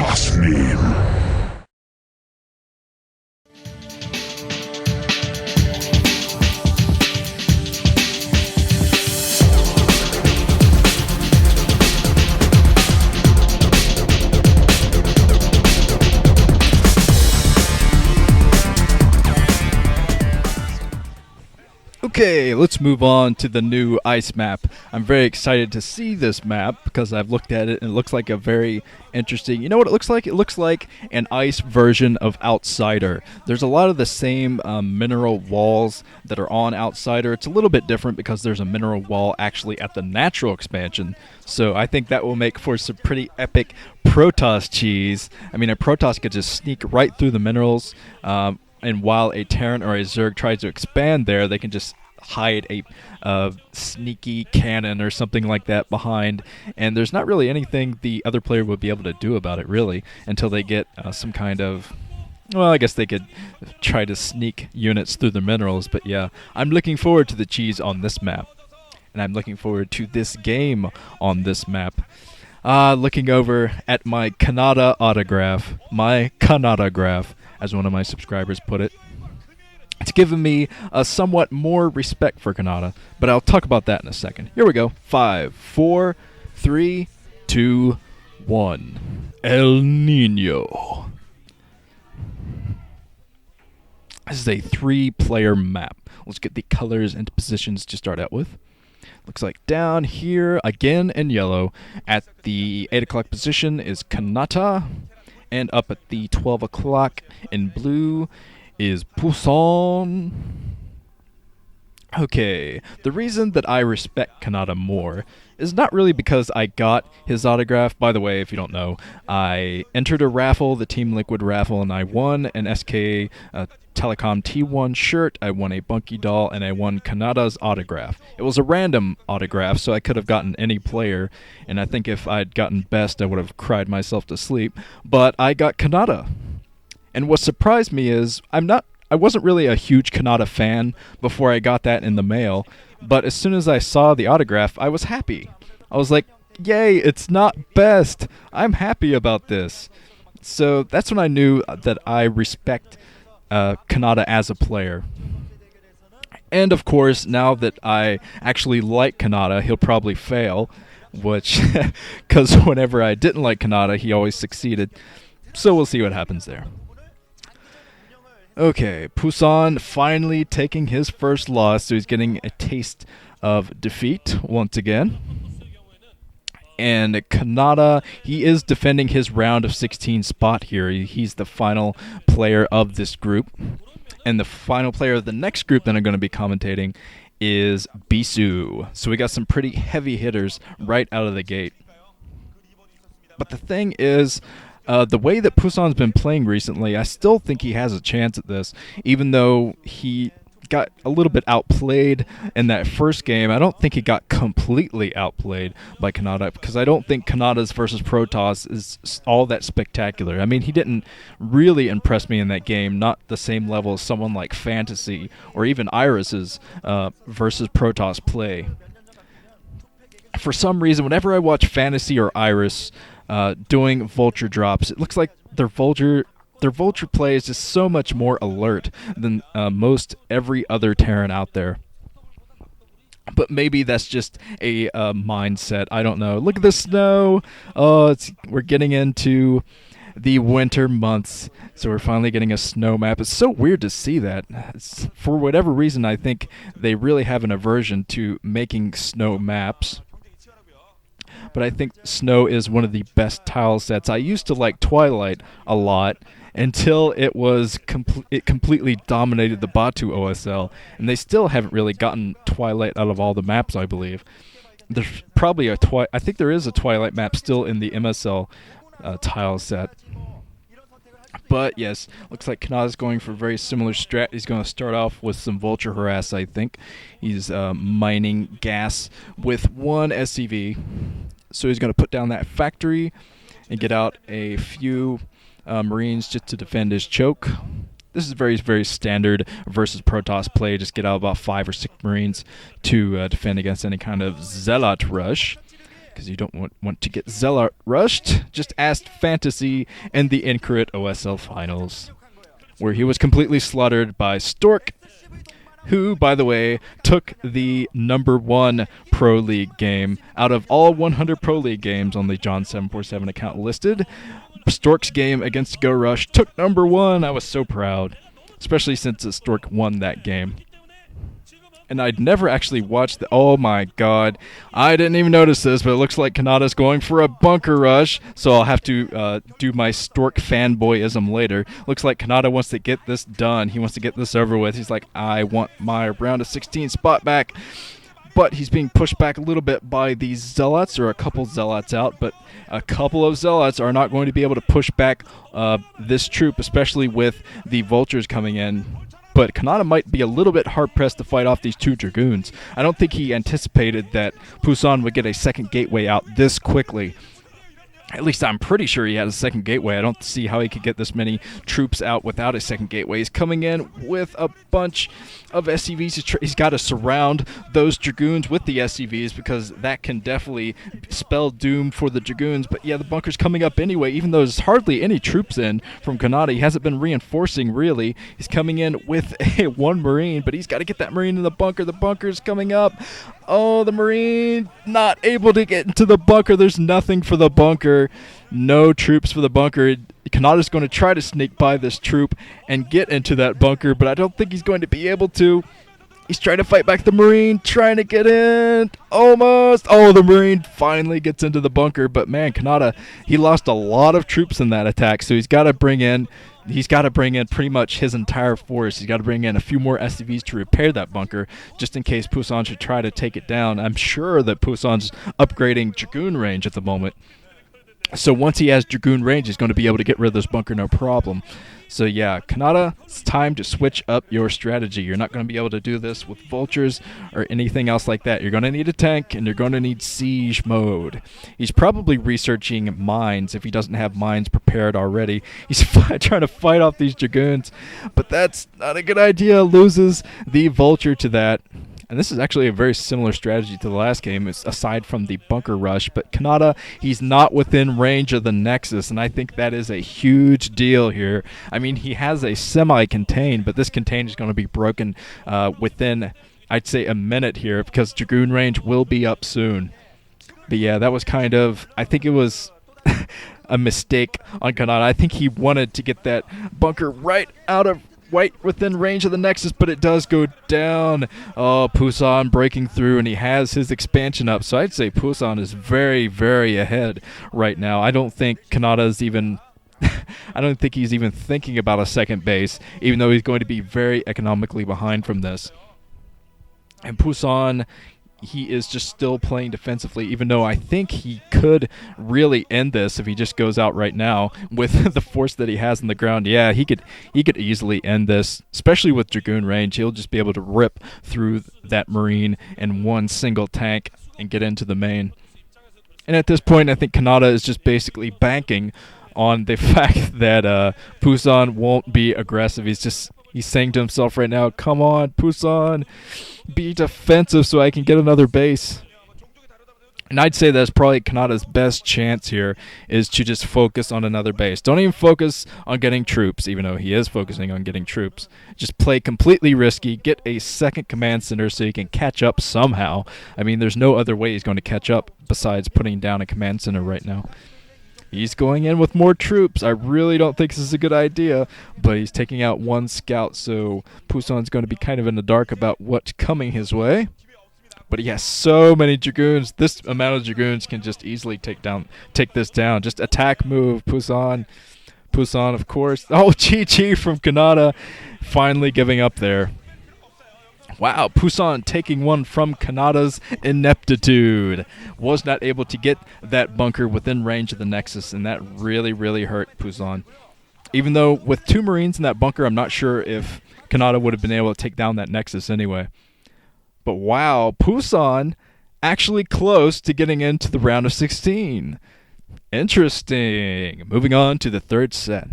Protoss name. Okay, let's move on to the new ice map. I'm very excited to see this map because I've looked at it and it looks like a very interesting... You know what it looks like? It looks like an ice version of Outsider. There's a lot of the same mineral walls that are on Outsider. It's a little bit different because there's a mineral wall actually at the natural expansion. So I think that will make for some pretty epic Protoss cheese. I mean, a Protoss could just sneak right through the minerals, and while a Terran or a Zerg tries to expand there, they can just hide a sneaky cannon or something like that behind, and there's not really anything the other player would be able to do about it, really, until they get some kind of... Well, I guess they could try to sneak units through the minerals, but yeah, I'm looking forward to the cheese on this map, and I'm looking forward to this game on this map. Looking over at my Canata autograph, as one of my subscribers put it. It's given me a somewhat more respect for Canata, but I'll talk about that in a second. Here we go. 5, 4, 3, 2, 1. El Nino. This is a 3-player map. Let's get the colors into positions to start out with. Looks like down here, again in yellow, at the 8 o'clock position is Canata, and up at the 12 o'clock in blue is Pusan. Okay, the reason that I respect Canata more is not really because I got his autograph. By the way, if you don't know, I entered a raffle, the Team Liquid raffle, and I won an SK Telecom T1 shirt, I won a Bunky doll, and I won Canata's autograph. It was a random autograph, so I could have gotten any player, and I think if I'd gotten best, I would have cried myself to sleep, but I got Canata. And what surprised me is, I wasn't really a huge Canata fan before I got that in the mail, but as soon as I saw the autograph, I was happy. I was like, yay, it's not best. I'm happy about this. So that's when I knew that I respect Canata as a player. And of course, now that I actually like Canata, he'll probably fail, which, because whenever I didn't like Canata, he always succeeded. So we'll see what happens there. Okay, Pusan finally taking his first loss, so he's getting a taste of defeat once again. And Canata, he is defending his round of 16 spot here. He's the final player of this group. And the final player of the next group that I'm going to be commentating is Bisu. So we got some pretty heavy hitters right out of the gate. But the thing is, the way that Pusan's been playing recently, I still think he has a chance at this, even though he got a little bit outplayed in that first game. I don't think he got completely outplayed by Canata, because I don't think Canata's versus Protoss is all that spectacular. I mean, he didn't really impress me in that game, not the same level as someone like Fantasy or even Iris's versus Protoss play. For some reason, whenever I watch Fantasy or Iris doing vulture drops, it looks like their vulture play is just so much more alert than most every other Terran out there. But maybe that's just a mindset. I don't know. Look at the snow. Oh, we're getting into the winter months, so we're finally getting a snow map. It's so weird to see that. For whatever reason, I think they really have an aversion to making snow maps. But I think snow is one of the best tile sets. I used to like Twilight a lot until it was it completely dominated the Batu OSL, and they still haven't really gotten Twilight out of all the maps, I believe. There's probably I think there is a Twilight map still in the MSL tile set. But yes, looks like Kanata's going for a very similar strat. He's going to start off with some Vulture Harass, I think. He's mining gas with one SCV. So he's going to put down that factory and get out a few Marines just to defend his choke. This is very, very standard versus Protoss play. Just get out about 5 or 6 Marines to defend against any kind of Zealot rush. because you don't want to get Zealot rushed. Just ask Fantasy in the Incrit OSL Finals, where he was completely slaughtered by Stork, who, by the way, took the #1 Pro League game. Out of all 100 Pro League games on the John747 account listed, Stork's game against Go Rush took #1. I was so proud, especially since Stork won that game. And I'd never actually watched the... Oh my god. I didn't even notice this, but it looks like Canata's going for a bunker rush, so I'll have to do my Stork fanboyism later. Looks like Canata wants to get this done. He wants to get this over with. He's like, I want my round of 16 spot back. But he's being pushed back a little bit by these Zealots, or a couple Zealots out, but a couple of Zealots are not going to be able to push back this troop, especially with the Vultures coming in. But Canata might be a little bit hard-pressed to fight off these 2 Dragoons. I don't think he anticipated that Pusan would get a second gateway out this quickly. At least I'm pretty sure he had a second gateway. I don't see how he could get this many troops out without a second gateway. He's coming in with a bunch of SCVs. He's got to surround those Dragoons with the SCVs, because that can definitely spell doom for the Dragoons. But yeah, the bunker's coming up anyway, even though there's hardly any troops in from Canata. He hasn't been reinforcing, really. He's coming in with one Marine, but he's got to get that Marine in the bunker. The bunker's coming up. Oh, the Marine not able to get into the bunker. There's nothing for the bunker. No troops for the bunker. Kanata's going to try to sneak by this troop and get into that bunker, but I don't think he's going to be able to. He's trying to fight back the Marine, trying to get in. Almost. Oh, the Marine finally gets into the bunker, but man, Canata, he lost a lot of troops in that attack, so he's got to bring in pretty much his entire force. He's got to bring in a few more SCVs to repair that bunker, just in case Pusan should try to take it down. I'm sure that Pusan's upgrading Dragoon range at the moment. So once he has Dragoon range, he's going to be able to get rid of this bunker no problem. So yeah, Canata, it's time to switch up your strategy. You're not going to be able to do this with Vultures or anything else like that. You're going to need a tank, and you're going to need siege mode. He's probably researching mines if he doesn't have mines prepared already. He's trying to fight off these Dragoons, but that's not a good idea. Loses the Vulture to that. And this is actually a very similar strategy to the last game, aside from the bunker rush. But Canata, he's not within range of the Nexus, and I think that is a huge deal here. I mean, he has a semi-contain, but this contain is going to be broken within, I'd say, a minute here, because Dragoon range will be up soon. But yeah, that was kind of, I think it was a mistake on Canata. I think he wanted to get that bunker right within range of the Nexus, but it does go down. Oh, Pusan breaking through, and he has his expansion up. So I'd say Pusan is very, very ahead right now. I don't think Kanata's even... I don't think he's even thinking about a second base, even though he's going to be very economically behind from this. And Pusan, he is just still playing defensively, even though I think he could really end this if he just goes out right now with the force that he has on the ground. Yeah, he could easily end this, especially with Dragoon range. He'll just be able to rip through that Marine in one single tank and get into the main. And at this point, I think Canata is just basically banking on the fact that Pusan won't be aggressive. He's saying to himself right now, come on, Pusan, be defensive so I can get another base. And I'd say that's probably Kanata's best chance here, is to just focus on another base. Don't even focus on getting troops, even though he is focusing on getting troops. Just play completely risky, get a second command center so he can catch up somehow. I mean, there's no other way he's going to catch up besides putting down a command center right now. He's going in with more troops. I really don't think this is a good idea, but he's taking out one scout, so Pusan's going to be kind of in the dark about what's coming his way. But he has so many Dragoons. This amount of Dragoons can just easily take this down. Just attack move, Pusan. Pusan, of course. Oh, GG from Canata, finally giving up there. Wow, Pusan taking one from Kanata's ineptitude. Was not able to get that bunker within range of the Nexus, and that really, really hurt Pusan. Even though with 2 Marines in that bunker, I'm not sure if Canata would have been able to take down that Nexus anyway. But wow, Pusan actually close to getting into the round of 16. Interesting. Moving on to the third set.